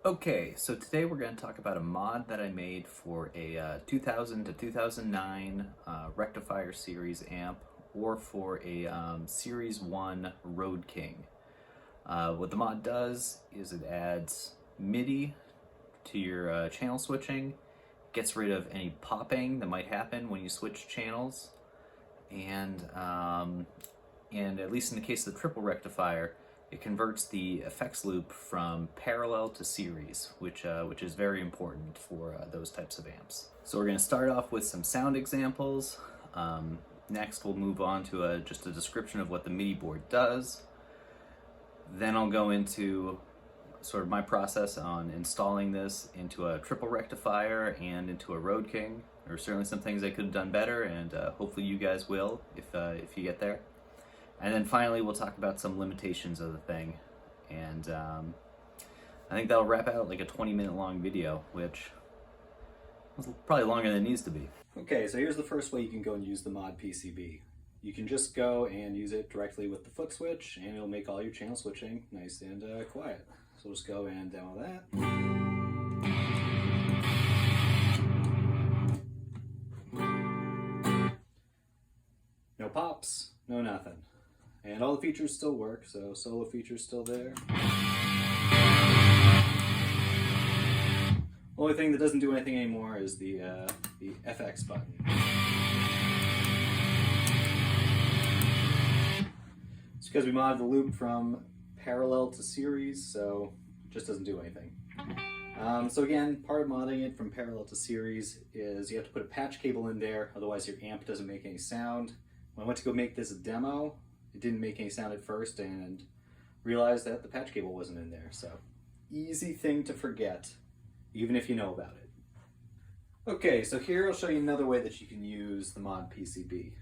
Okay, so today we're going to talk about a mod that I made for a 2000 to 2009 Rectifier series amp, or for a Series 1 Road King. What the mod does is it adds MIDI to your channel switching, gets rid of any popping that might happen when you switch channels, and at least in the case of the triple rectifier, it converts the effects loop from parallel to series, which is very important for those types of amps. So we're going to start off with some sound examples. Next, we'll move on to just a description of what the MIDI board does. Then I'll go into sort of my process on installing this into a triple rectifier and into a Road King. There are certainly some things I could have done better, and hopefully you guys will if you get there. And then finally, we'll talk about some limitations of the thing. And I think that'll wrap out like a 20-minute long video, which is probably longer than it needs to be. Okay, so here's the first way you can go and use the mod PCB. You can just go and use it directly with the foot switch, and it'll make all your channel switching nice and quiet. So we'll just go and demo that. No pops, no nothing. And all the features still work, so solo features still there. Only thing that doesn't do anything anymore is the FX button. It's because we modded the loop from parallel to series, so it just doesn't do anything. So again, part of modding it from parallel to series is you have to put a patch cable in there, otherwise your amp doesn't make any sound. When I went to go make this a demo, it didn't make any sound at first, and realized that the patch cable wasn't in there. So easy thing to forget, even if you know about it. Okay, so here I'll show you another way that you can use the mod PCB.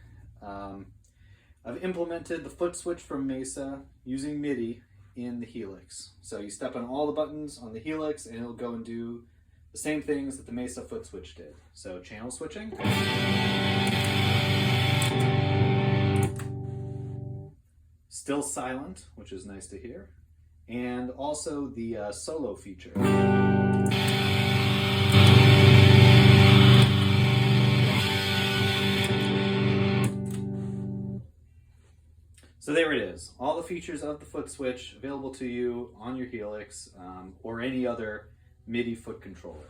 I've implemented the foot switch from Mesa using MIDI in the Helix. So you step on all the buttons on the Helix and it'll go and do the same things that the Mesa foot switch did. So channel switching. Still silent, which is nice to hear. And also the solo feature. So there it is, all the features of the foot switch available to you on your Helix or any other MIDI foot controller.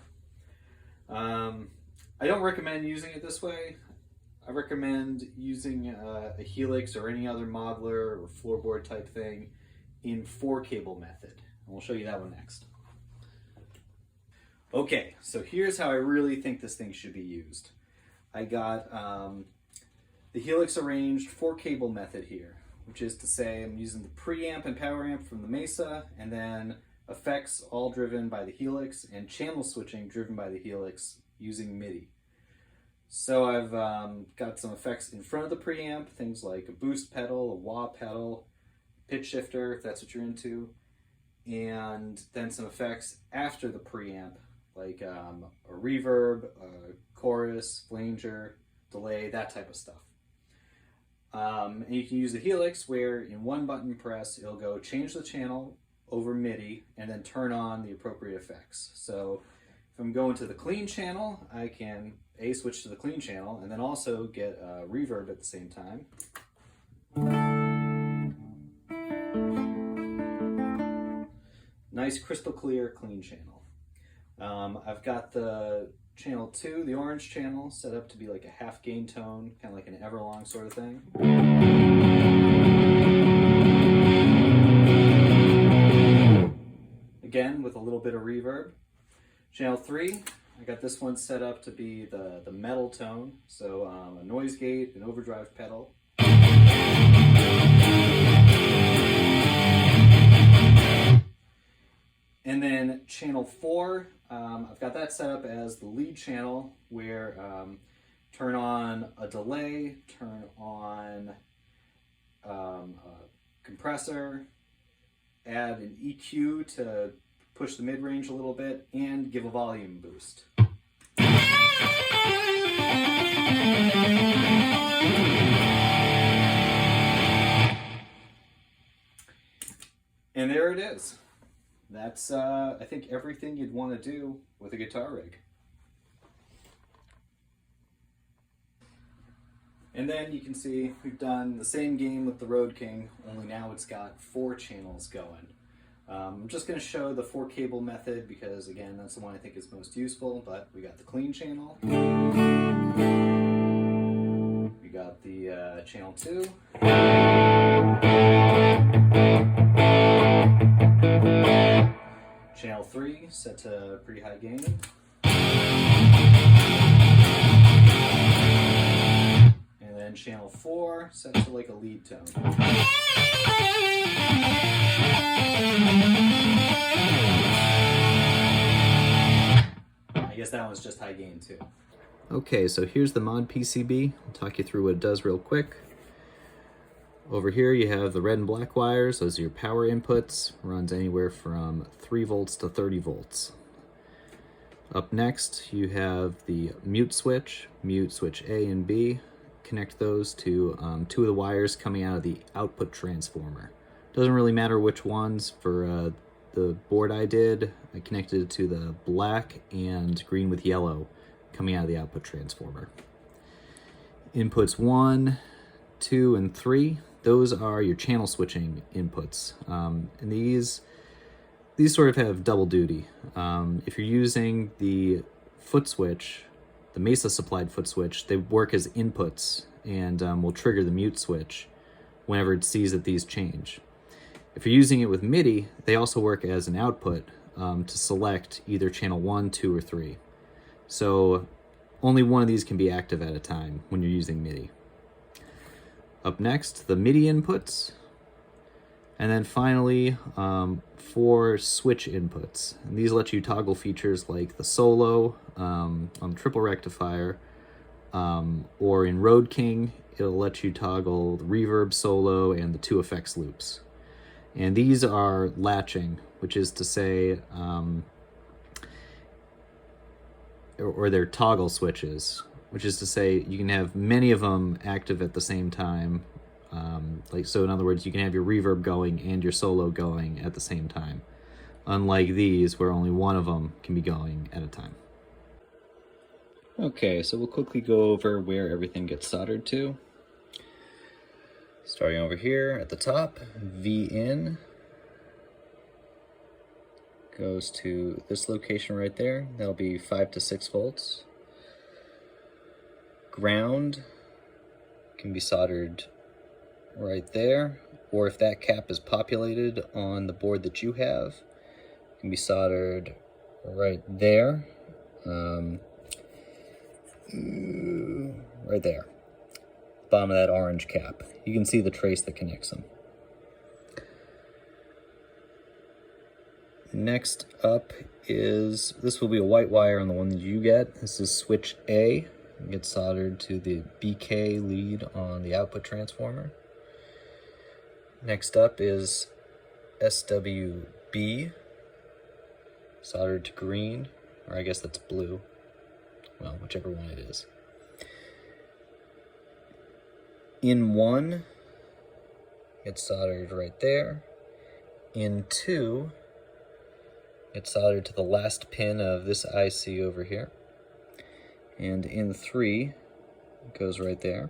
I don't recommend using it this way. I recommend using a Helix or any other modeler or floorboard type thing in 4-cable method. And we'll show you that one next. Okay, so here's how I really think this thing should be used. I got the Helix arranged 4-cable method here, which is to say I'm using the preamp and power amp from the Mesa, and then effects all driven by the Helix, and channel switching driven by the Helix using MIDI. So I've got some effects in front of the preamp, things like a boost pedal, a wah pedal, pitch shifter, if that's what you're into, and then some effects after the preamp, like a reverb, a chorus, flanger, delay, that type of stuff. And you can use the Helix where in one button press it'll go change the channel over MIDI and then turn on the appropriate effects. So if I'm going to the clean channel, I can switch to the clean channel and then also get reverb at the same time. Nice crystal clear clean channel. I've got the channel 2, the orange channel, set up to be like a half gain tone, kind of like an Everlong sort of thing. Again, with a little bit of reverb. Channel 3, I got this one set up to be the metal tone, so a noise gate, an overdrive pedal. And then channel 4, I've got that set up as the lead channel where turn on a delay, turn on a compressor, add an EQ to push the mid-range a little bit, and give a volume boost. And there it is. that's, I think, everything you'd want to do with a guitar rig. And then you can see we've done the same game with the Road King, only now it's got 4 channels going. I'm just going to show the 4 cable method because, again, that's the one I think is most useful, but we got the clean channel. We got the channel 2. Channel 3 set to pretty high gain. And then channel 4 set to like a lead tone. I guess that one's just high gain too. Okay, so here's the mod PCB. I'll talk you through what it does real quick. Over here you have the red and black wires. Those are your power inputs. Runs anywhere from 3 volts to 30 volts. Up next you have the mute switch A and B. Connect those to 2 of the wires coming out of the output transformer. Doesn't really matter which ones. For the board I did, I connected it to the black and green with yellow coming out of the output transformer. Inputs 1, 2, and 3, those are your channel switching inputs. And these sort of have double duty. If you're using the foot switch, the Mesa supplied foot switch, they work as inputs and will trigger the mute switch whenever it sees that these change. If you're using it with MIDI, they also work as an output to select either channel 1, 2, or 3. So only one of these can be active at a time when you're using MIDI. Up next, the MIDI inputs. And then finally, 4 switch inputs. And these let you toggle features like the solo on the triple rectifier, or in Road King, it'll let you toggle the reverb solo and the 2 effects loops. And these are latching, which is to say, or they're toggle switches, which is to say you can have many of them active at the same time. So in other words, you can have your reverb going and your solo going at the same time, unlike these where only one of them can be going at a time. Okay, so we'll quickly go over where everything gets soldered to. Starting over here at the top, V in goes to this location right there. That'll be 5 to 6 volts. Ground can be soldered right there, or if that cap is populated on the board that you have, it can be soldered right there, right there, bottom of that orange cap. You can see the trace that connects them. Next up is, this will be a white wire on the one that you get. This is switch A. It gets soldered to the BK lead on the output transformer. Next up is SWB, soldered to green, or I guess that's blue. Well, whichever one it is. In 1 gets soldered right there. In 2 gets soldered to the last pin of this IC over here. And in 3 it goes right there.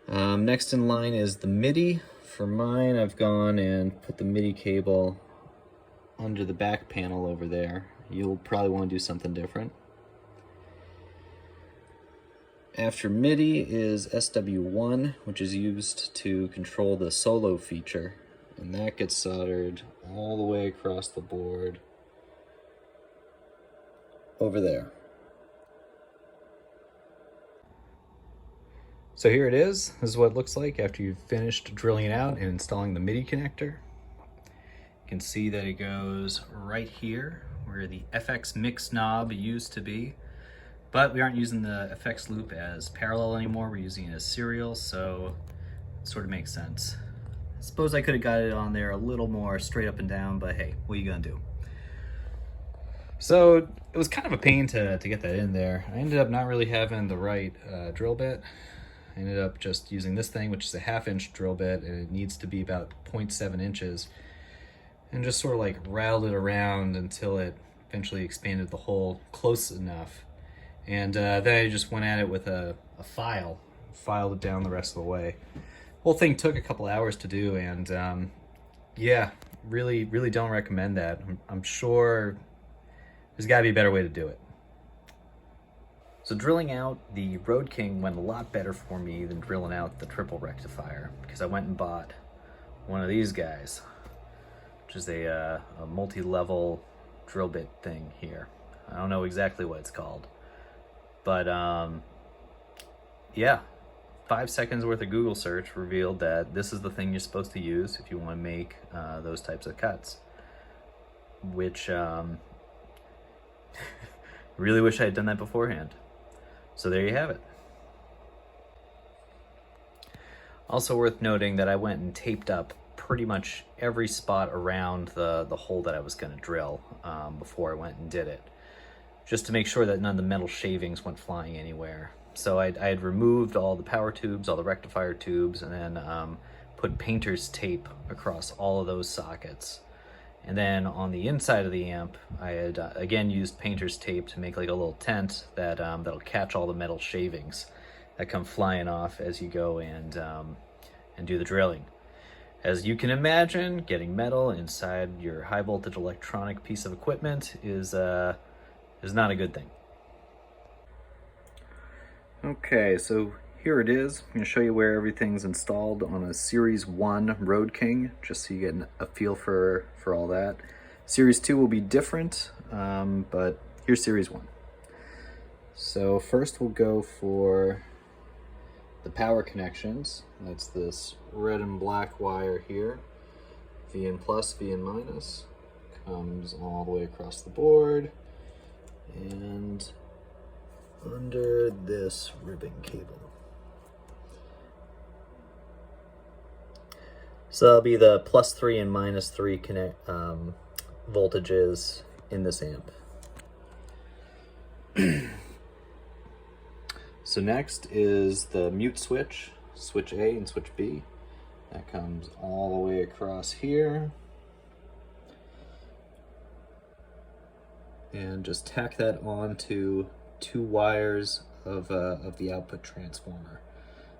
Next in line is the MIDI. For mine, I've gone and put the MIDI cable under the back panel over there. You'll probably want to do something different. After MIDI is SW1, which is used to control the solo feature, and that gets soldered all the way across the board over there. So here it is. This is what it looks like after you've finished drilling it out and installing the MIDI connector. You can see that it goes right here where the FX mix knob used to be, but we aren't using the FX loop as parallel anymore. We're using it as serial, so it sort of makes sense. I suppose I could have got it on there a little more straight up and down, but hey, what are you gonna do? So it was kind of a pain to get that in there. I ended up not really having the right drill bit. I ended up just using this thing, which is a 1/2 inch drill bit, and it needs to be about 0.7 inches. and just sort of like rattled it around until it eventually expanded the hole close enough. And then I just went at it with a file, filed it down the rest of the way. Whole thing took a couple hours to do, and yeah, really don't recommend that. I'm sure there's got to be a better way to do it. So drilling out the Road King went a lot better for me than drilling out the triple rectifier, because I went and bought one of these guys, which is a multi-level drill bit thing here. I don't know exactly what it's called, but yeah, 5 seconds worth of Google search revealed that this is the thing you're supposed to use if you want to make those types of cuts, which really wish I had done that beforehand. So there you have it. Also worth noting that I went and taped up pretty much every spot around the hole that I was going to drill before I went and did it, just to make sure that none of the metal shavings went flying anywhere. So I had removed all the power tubes, all the rectifier tubes, and then put painter's tape across all of those sockets. And then on the inside of the amp, I had again used painter's tape to make like a little tent that that'll catch all the metal shavings that come flying off as you go and do the drilling. As you can imagine, getting metal inside your high voltage electronic piece of equipment is not a good thing. Okay, so here it is. I'm going to show you where everything's installed on a Series 1 Road King, just so you get a feel for all that. Series 2 will be different, but here's Series 1. So first we'll go for the power connections. That's this red and black wire here. VN plus, VN minus. Comes all the way across the board. And under this ribbon cable. So that'll be the +3 and -3 connect voltages in this amp. So next is the mute switch, switch A and switch B. That comes all the way across here. And just tack that onto 2 wires of the output transformer.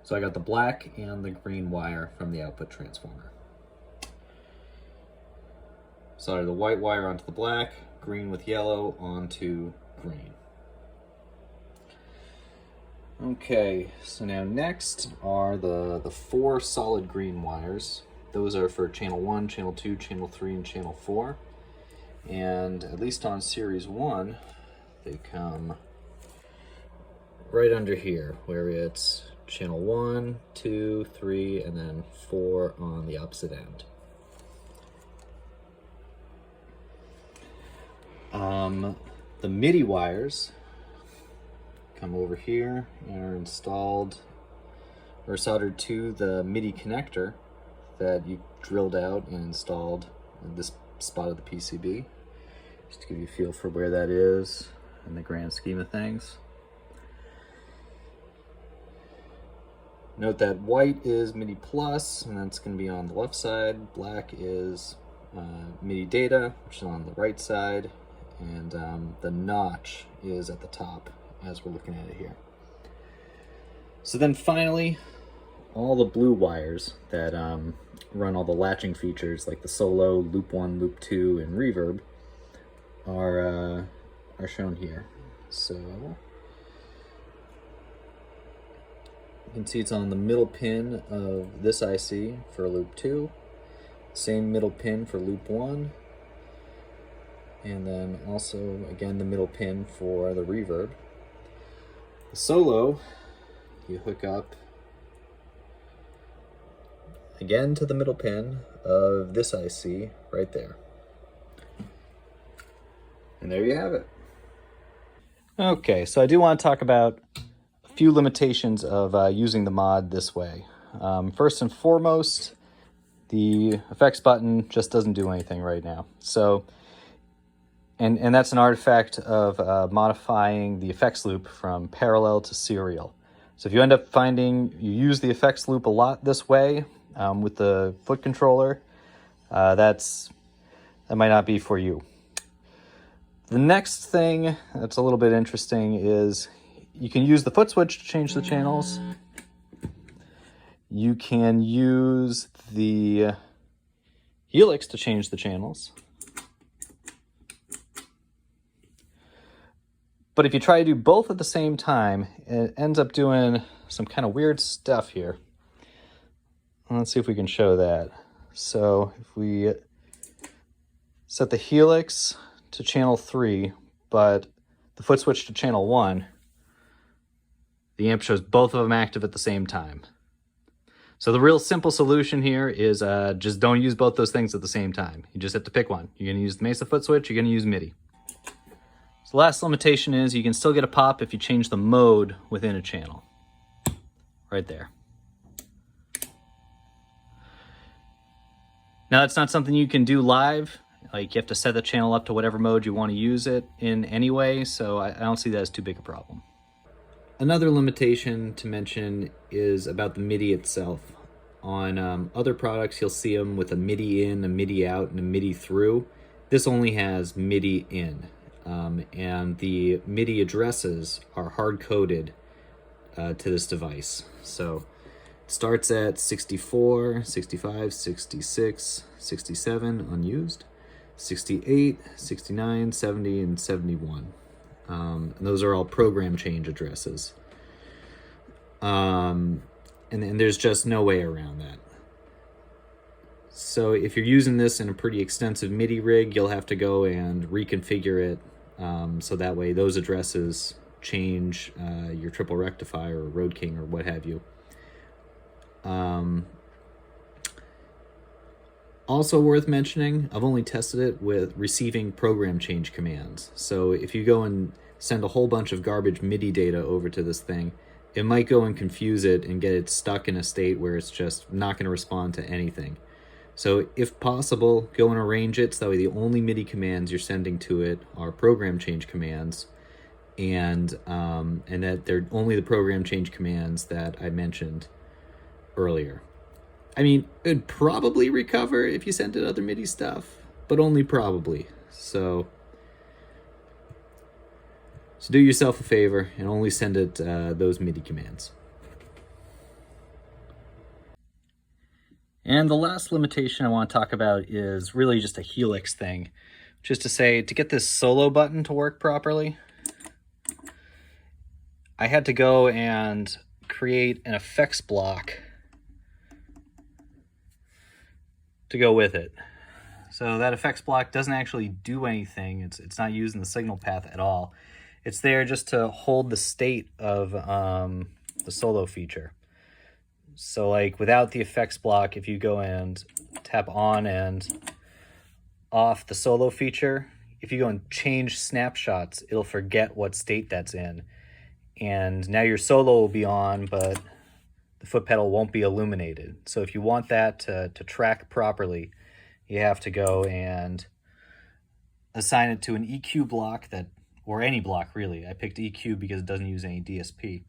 So I got the black and the green wire from the output transformer. So the white wire onto the black, green with yellow onto green. Okay, so now next are the 4 solid green wires. Those are for channel 1, channel 2, channel 3, and channel 4. And at least on Series 1, they come right under here, where it's channel 1, 2, 3, and then 4 on the opposite end. The MIDI wires come over here and are installed or soldered to the MIDI connector that you drilled out and installed in this spot of the PCB, just to give you a feel for where that is in the grand scheme of things. Note that white is MIDI plus, and that's going to be on the left side. Black is MIDI data, which is on the right side, and the notch is at the top as we're looking at it here. So then finally, all the blue wires that run all the latching features like the solo, loop 1, loop 2, and reverb are shown here. So you can see it's on the middle pin of this IC for loop 2, same middle pin for loop 1, and then also again the middle pin for the reverb. The solo you hook up again to the middle pin of this IC right there. And there you have it. Okay, so I do want to talk about a few limitations of using the mod this way. First and foremost, the effects button just doesn't do anything right now. So, and that's an artifact of modifying the effects loop from parallel to serial. So if you end up finding you use the effects loop a lot this way with the foot controller, that's that might not be for you. The next thing that's a little bit interesting is you can use the foot switch to change the channels. You can use the helix to change the channels. But if you try to do both at the same time, it ends up doing some kind of weird stuff here. Let's see if we can show that. So if we set the helix to channel 3, but the foot switch to channel 1, the amp shows both of them active at the same time. So the real simple solution here is just don't use both those things at the same time. You just have to pick one. You're gonna use the Mesa foot switch, you're gonna use MIDI. So the last limitation is you can still get a pop if you change the mode within a channel. Right there. Now that's not something you can do live. Like you have to set the channel up to whatever mode you want to use it in anyway, so I don't see that as too big a problem. Another limitation to mention is about the MIDI itself. On other products, you'll see them with a MIDI in, a MIDI out, and a MIDI through. This only has MIDI in, and the MIDI addresses are hard-coded to this device. So it starts at 64, 65, 66, 67, unused, 68, 69, 70, and 71. And those are all program change addresses. And there's just no way around that. So if you're using this in a pretty extensive MIDI rig, you'll have to go and reconfigure it so that way those addresses change your triple rectifier or Road King or what have you. Also worth mentioning, I've only tested it with receiving program change commands. So if you go and send a whole bunch of garbage MIDI data over to this thing, it might go and confuse it and get it stuck in a state where it's just not going to respond to anything. So if possible, go and arrange it so that way the only MIDI commands you're sending to it are program change commands, and that they're only the program change commands that I mentioned earlier. I mean, it'd probably recover if you sent it other MIDI stuff, but only probably. So do yourself a favor and only send it those MIDI commands. And the last limitation I want to talk about is really just a helix thing. Just to say, to get this solo button to work properly, I had to go and create an effects block to go with it. So that effects block doesn't actually do anything. It's not using the signal path at all. It's there just to hold the state of the solo feature. So like without the effects block, if you go and tap on and off the solo feature, if you go and change snapshots, it'll forget what state that's in. And now your solo will be on, but the foot pedal won't be illuminated. So if you want that to track properly, you have to go and assign it to an EQ block or any block really. I picked EQ because it doesn't use any DSP.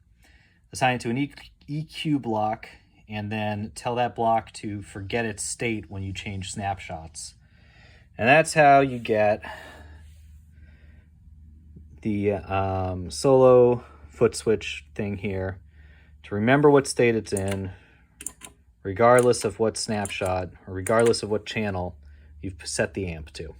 Assign it to an EQ block and then tell that block to forget its state when you change snapshots. And that's how you get the solo foot switch thing here to remember what state it's in, regardless of what snapshot or regardless of what channel you've set the amp to.